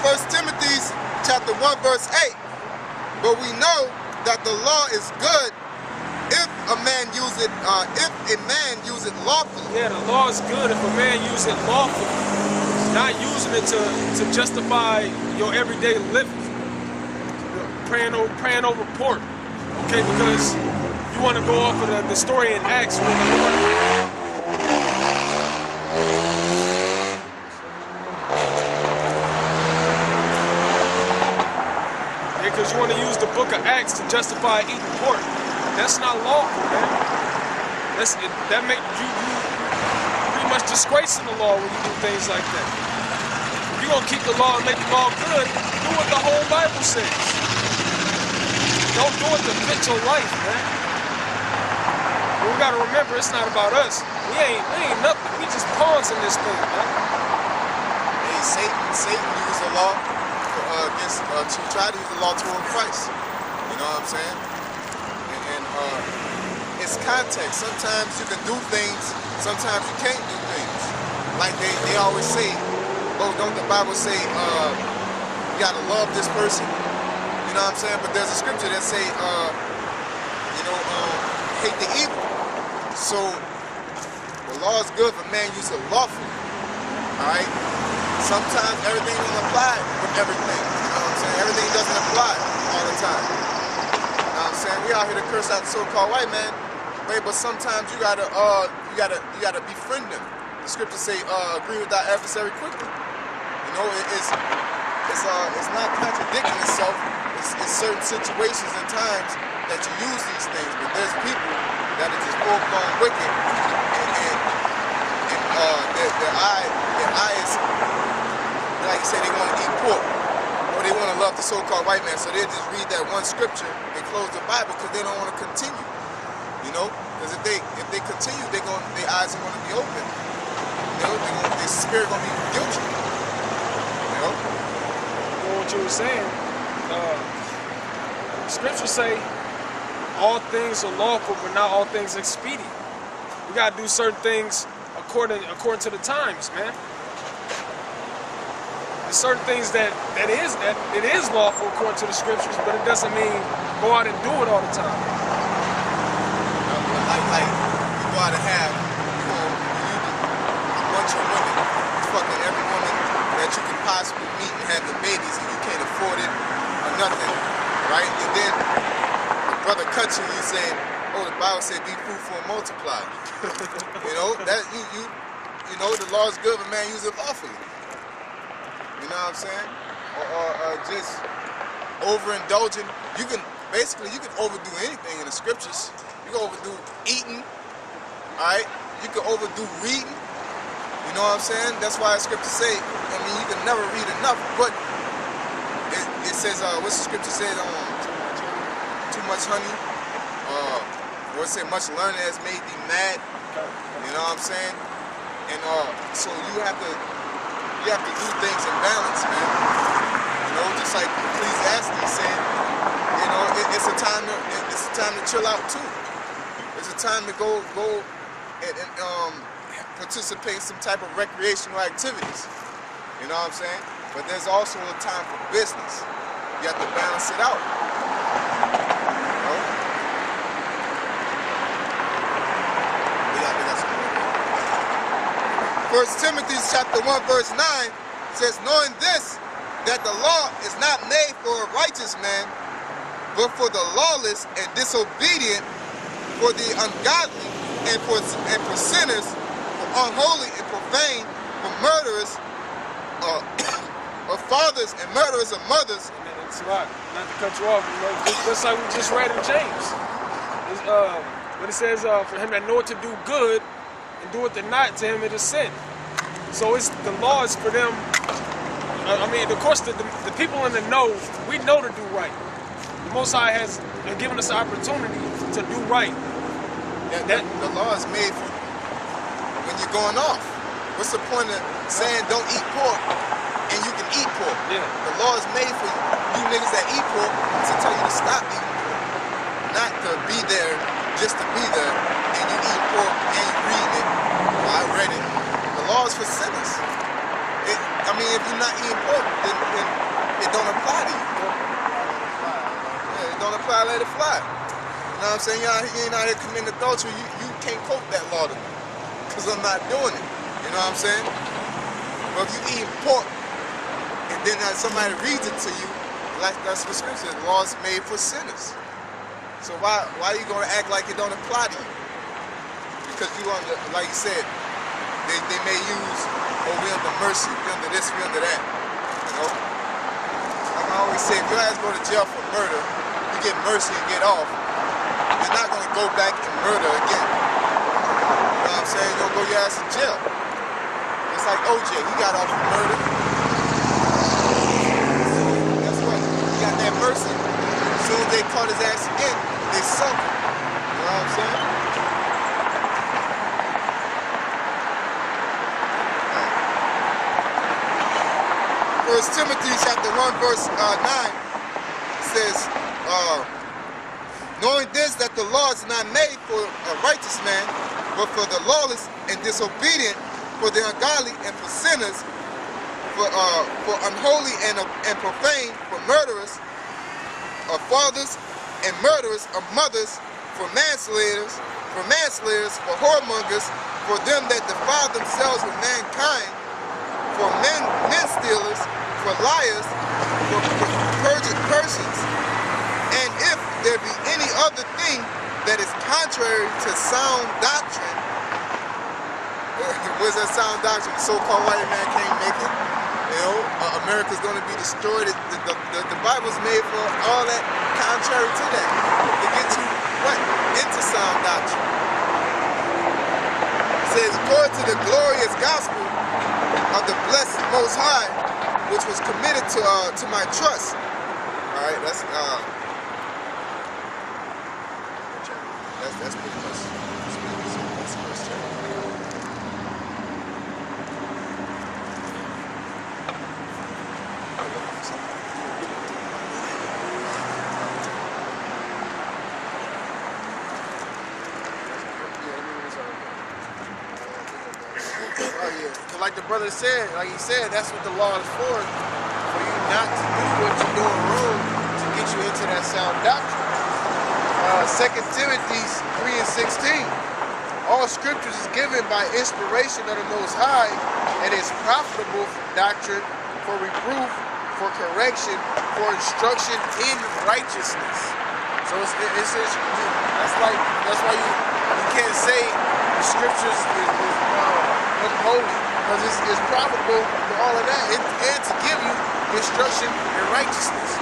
1 Timothy chapter 1 verse 8. But we know that the law is good if a man use it lawfully. Yeah, the law is good if a man use it lawfully. Not using it to justify your everyday living. Praying over pork. Okay, because you want to go off of the story in Acts where the Lord, because you want to use the book of Acts to justify eating pork. That's not lawful, man. That make you pretty much disgracing the law when you do things like that. If you're gonna keep the law and make the law good, do what the whole Bible says. Don't do it to fit your life, man. We gotta remember, it's not about us. We ain't nothing. We just pawns in this thing, man. Hey, Satan used the law to try to use the law toward Christ. You know what I'm saying? And it's context. Sometimes you can do things, sometimes you can't do things. Like they always say, oh, don't the Bible say you gotta love this person? You know what I'm saying? But there's a scripture that say, hate the evil. So the law is good if a man use it lawfully. Alright? Sometimes everything doesn't apply with everything. You know what I'm saying? Everything doesn't apply all the time. You know what I'm saying? We out here to curse out the so-called white man, but sometimes you gotta befriend them. The scriptures say, agree with thy adversary quickly. You know, it's not contradicting itself. It's certain situations and times that you use these things, but there's people that are just full-blown wicked, and their eye is, like you said, they want to eat pork, or they want to love the so-called white man, so they just read that one scripture and close the Bible because they don't want to continue. You know, because if they continue, their eyes are going to be open. You know, their spirit going to be guilty. You know? Well, what you were saying, scriptures say all things are lawful, but not all things expedient. We gotta do certain things according to the times, man. There's certain things that it is lawful according to the scriptures, but it doesn't mean go out and do it all the time. Like you go out and have, a bunch of women, fucking every woman that you can possibly meet and have the babies, and you can't afford it or nothing, right? And then the brother cuts you, saying, "Oh, the Bible said be fruitful and multiply." You know that you know the law is good, but man use it lawfully. You know what I'm saying? Or just overindulging. You can overdo anything in the scriptures. You can overdo eating. All right. You can overdo reading. You know what I'm saying? That's why the scriptures say. I mean, you can never read enough. But it says, what's the scripture say? Too much honey. Or it said, much learning has made thee mad. You know what I'm saying? And so you have to do things in balance, man. You know, just like Ecclesiastes said, you know, it's a time to chill out too. It's a time to go and participate in some type of recreational activities. You know what I'm saying? But there's also a time for business. You have to balance it out. You know? First Timothy chapter 1 verse 9 says, knowing this, that the law is not made for a righteous man, but for the lawless and disobedient, for the ungodly, and for sinners, for unholy and profane, for murderers, of fathers and murderers of mothers. It's a lot. Not to cut you off, you know, just like we just read in James. But it says, for him that knoweth to do good and doeth it not, to him it is sin. So the law is for them. I mean, of course, the people in the know, we know to do right. The Most High has given us the opportunity to do right. The law is made for when you're going off. What's the point of saying don't eat pork and you can eat pork? Yeah. The law is made for you niggas that eat pork to tell you to stop eating pork. Not to be there just to be there and you eat pork and you read it. Well, I read it. The law is for sinners. I mean, if you're not eating pork, then it don't apply to you. Yeah, it don't apply, let it fly. You know what I'm saying? You ain't out here committing adultery, you can't quote that law to me. Because I'm not doing it. You know what I'm saying? But if you eat pork, and then somebody reads it to you, like that's what scripture says, law is made for sinners. So why are you gonna act like it don't apply to you? Because you under, like you said, they may use, oh, we under mercy, we under this, we under that. You know? Like I always say, if your ass go to jail for murder, you get mercy and get off. You're not gonna go back and murder again. You know what I'm saying? You're gonna go your ass to jail. It's like OJ, he got off for murder. Guess what? He got that mercy. As soon as they caught his ass again, they sunk him. You know what I'm saying? First Timothy chapter 1 verse 9 says, knowing this, that the law is not made for a righteous man, but for the lawless and disobedient, for the ungodly and for sinners, for unholy and profane, for murderers of fathers and murderers of mothers, for manslayers, for whoremongers, for them that defile themselves with mankind, for men stealers, for liars, for perjured persons, and if there be any other thing that is contrary to sound doctrine. Where's that sound doctrine? The so-called white man can't make it. You know, America's going to be destroyed. The Bible's made for all that contrary to that. To get you, what? Into sound doctrine. It says, according to the glorious gospel of the blessed Most High, which was committed to my trust. All right, that's pretty much. That's first chapter. Like the brother said, like he said, that's what the law is for you not to do what you're doing wrong to get you into that sound doctrine. 2 Timothy 3 and 16. All scriptures is given by inspiration of the Most High and is profitable for doctrine, for reproof, for correction, for instruction in righteousness. So it's that's why you can't say the scriptures is unholy. Because it's profitable for all of that and to give you instruction in righteousness,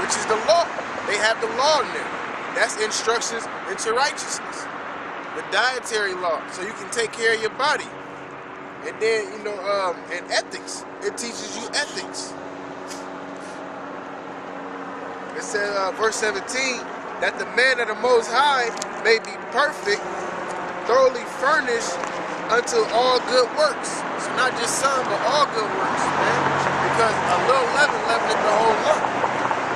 which is the law. They have the law in there. That's instructions into righteousness. The dietary law, so you can take care of your body. And then, you know, and ethics. It teaches you ethics. It says, verse 17, that the man of the Most High may be perfect, thoroughly furnished unto all good works. So not just some, but all good works, man. Because a little leaven leaveneth the whole lump.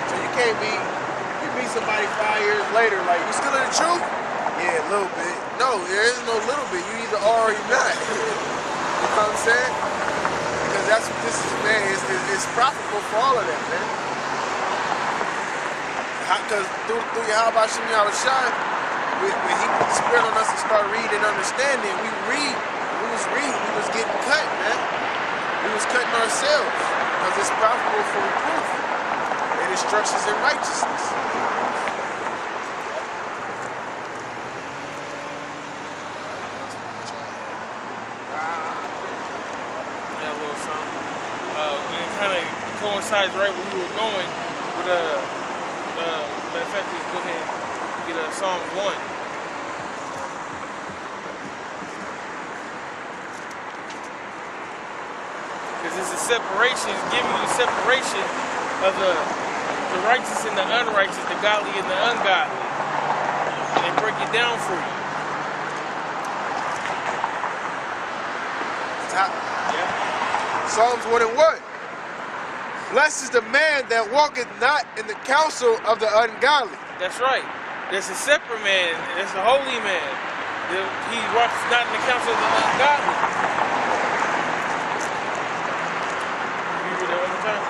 So you can't be, you meet somebody 5 years later, like, you still in the truth? Yeah, a little bit. No, there is no little bit. You either are or you're not. You know what I'm saying? Because that's what this is, man. It's profitable for all of that, man. Because through Yahweh Shem Yahushua, when he put the spirit on us to start reading and understanding, we was getting cut, man. We was cutting ourselves because it's profitable for reproof and instructions in righteousness. Yeah, a little something. It kind of coincides right where we were going with matter of fact, let's go ahead and get Psalm 1. Because it's a separation, it's giving you the separation of the righteous and the unrighteous, the godly and the ungodly. And they break it down for you. Yeah. Psalms 1 and 1. Blessed is the man that walketh not in the counsel of the ungodly. That's right. There's a separate man. There's a holy man. He walks not in the counsel of the ungodly. time.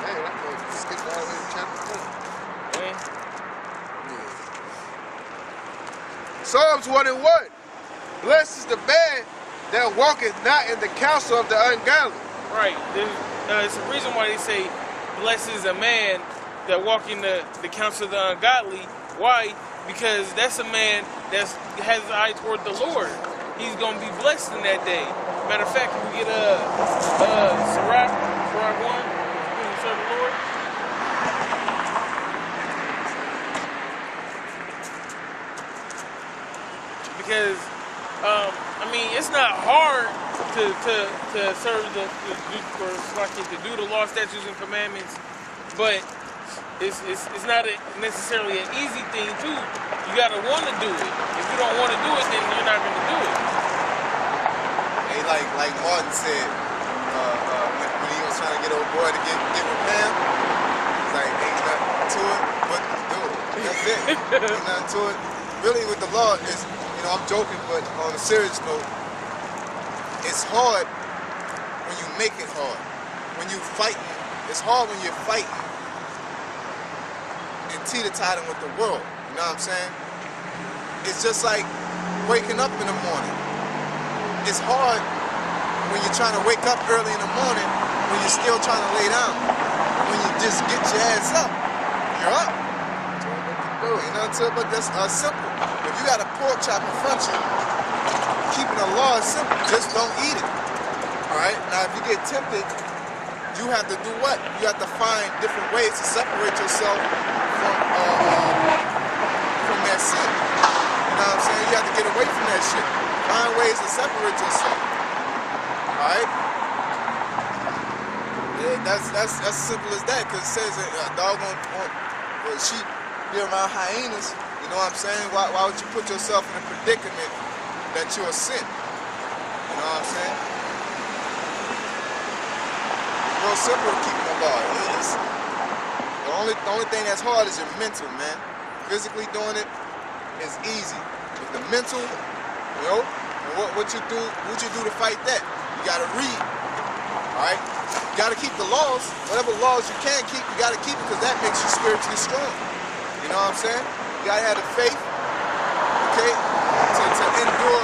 Hey, I'm going to skip all the way to chapter 1. Man. Psalms 1 and 1. Blessed is the man that walketh not in the counsel of the ungodly. Right. There's a reason why they say, blessed is a man that walk in the counsel of the ungodly. Why? Because that's a man that has his eye toward the Lord. He's going to be blessed in that day. Matter of fact, we get Sirach 1, serve the Lord. Because, I mean, it's not hard to serve to do the law, statutes, and commandments, but it's not necessarily an easy thing too. You gotta want to do it. If you don't want to do it, then you're not gonna do it. Hey, like Martin said, when he was trying to get old boy to get with Pam, he's like, ain't nothing to it but to do it. That's it. Ain't nothing to it. Really, with the law is, I'm joking, but on a serious note, it's hard when you make it hard. When you fighting, it's hard when you're fighting and teeter-tottering with the world. You know what I'm saying? It's just like waking up in the morning. It's hard when you're trying to wake up early in the morning when you're still trying to lay down. When you just get your ass up, you're up. Ain't nothing to it but that's simple. If you got a pork chop in front of you, keeping the law is simple. Just don't eat it. Alright? Now if you get tempted, you have to do what? You have to find different ways to separate yourself from that sin. You know what I'm saying? You have to get away from that shit. Find ways to separate yourself. Alright? Yeah, that's as simple as that, because it says a dog or a sheep be around hyenas. You know what I'm saying? Why would you put yourself in a predicament that you're a sin? You know what I'm saying? It's real simple to keep the law. The only thing that's hard is your mental, man. Physically doing it is easy. But the mental, what you do to fight that? You gotta read. Alright? You gotta keep the laws. Whatever laws you can keep, you gotta keep it because that makes you spiritually strong. You know what I'm saying? You gotta have the faith, okay, to endure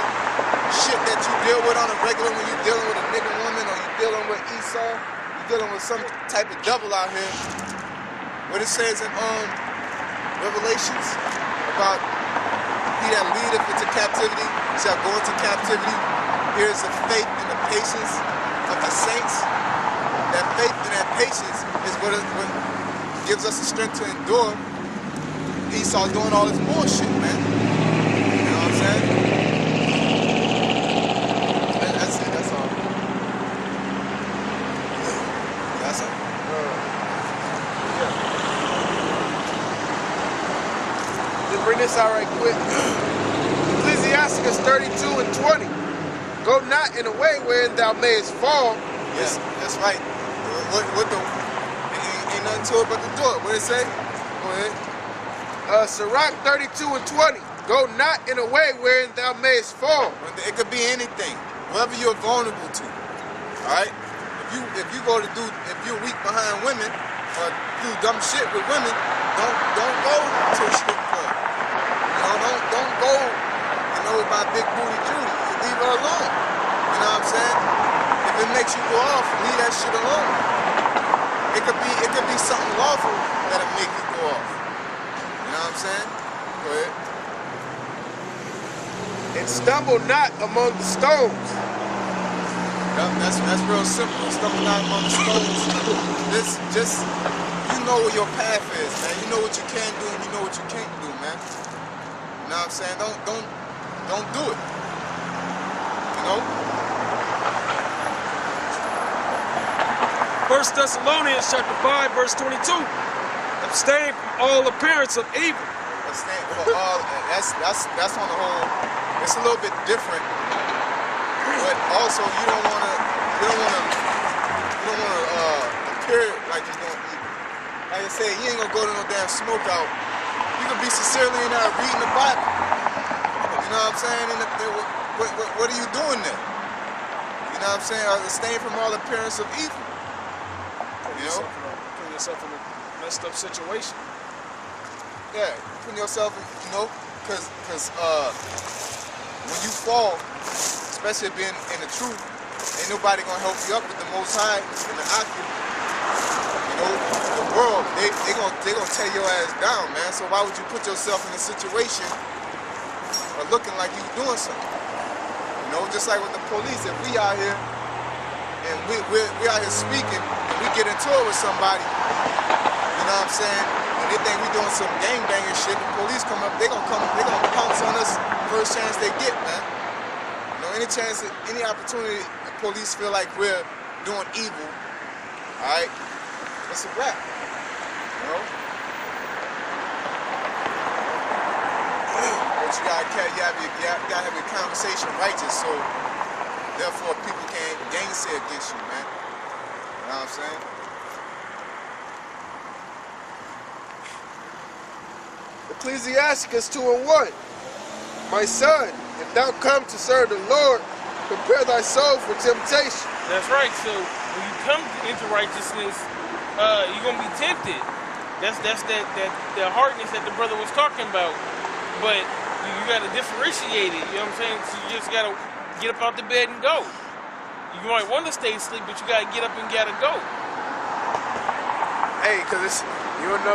shit that you deal with on a regular when you're dealing with a nigga woman or you're dealing with Esau, you're dealing with some type of devil out here. What it says in Revelations about he that leadeth into captivity shall go into captivity. Here's the faith and the patience of the saints. That faith and that patience is what gives us the strength to endure Esau doing all this bullshit, man. You know what I'm saying? That's it, that's all. That's all. Just bring this out right quick. Ecclesiasticus 32 and 20. Go not in a way wherein thou mayest fall. Yes, that's right. Ain't nothing to it but to do it. What did it say? Go ahead. Sirach 32 and 20. Go not in a way wherein thou mayest fall. It could be anything. Whatever you're vulnerable to. Alright? If you're weak behind women or do dumb shit with women, don't go to a strip club. Don't go, with my big booty Judy. Leave her alone. You know what I'm saying? If it makes you go off, leave that shit alone. It could be something lawful that'll make you go off. You know what I'm saying? Go ahead. And stumble not among the stones. Yep, that's real simple. Stumble not among the stones. Just you know where your path is, man. You know what you can do and you know what you can't do, man. You know what I'm saying? Don't do it. You know? 1 Thessalonians chapter 5, verse 22. Abstain from all appearance of evil. Abstain for all. That's on the whole. It's a little bit different, but also you don't wanna appear like you're doing evil. Like I said, you ain't gonna go to no damn smoke out. You can be sincerely in there reading the Bible. You know what I'm saying? And what are you doing there? You know what I'm saying? Abstain from all appearance of evil. You know? Putting yourself in a messed up situation. Yeah, putting yourself in, you know, because when you fall, especially being in the truth, ain't nobody gonna help you up with the Most High and the Akhir. You know, the world, they gonna tear your ass down, man. So why would you put yourself in a situation of looking like you doing something? You know, just like with the police, if we out here and we out here speaking and we get into it with somebody, you know what I'm saying? And they think we doing some gangbanging shit, the police come up, they gonna pounce on us first chance they get, man. You know, any chance, any opportunity the police feel like we're doing evil, alright, it's a wrap. You know? But you gotta have your conversation righteous, so therefore people can't gainsay against you, man. You know what I'm saying? Ecclesiasticus 2:1. My son, if thou come to serve the Lord, prepare thy soul for temptation. That's right. So when you come into righteousness, you're gonna be tempted. That's that hardness that the brother was talking about. But you gotta differentiate it. You know what I'm saying? So you just gotta get up out the bed and go. You might want to stay asleep, but you gotta get up and gotta go. Hey, cause it's you don't know.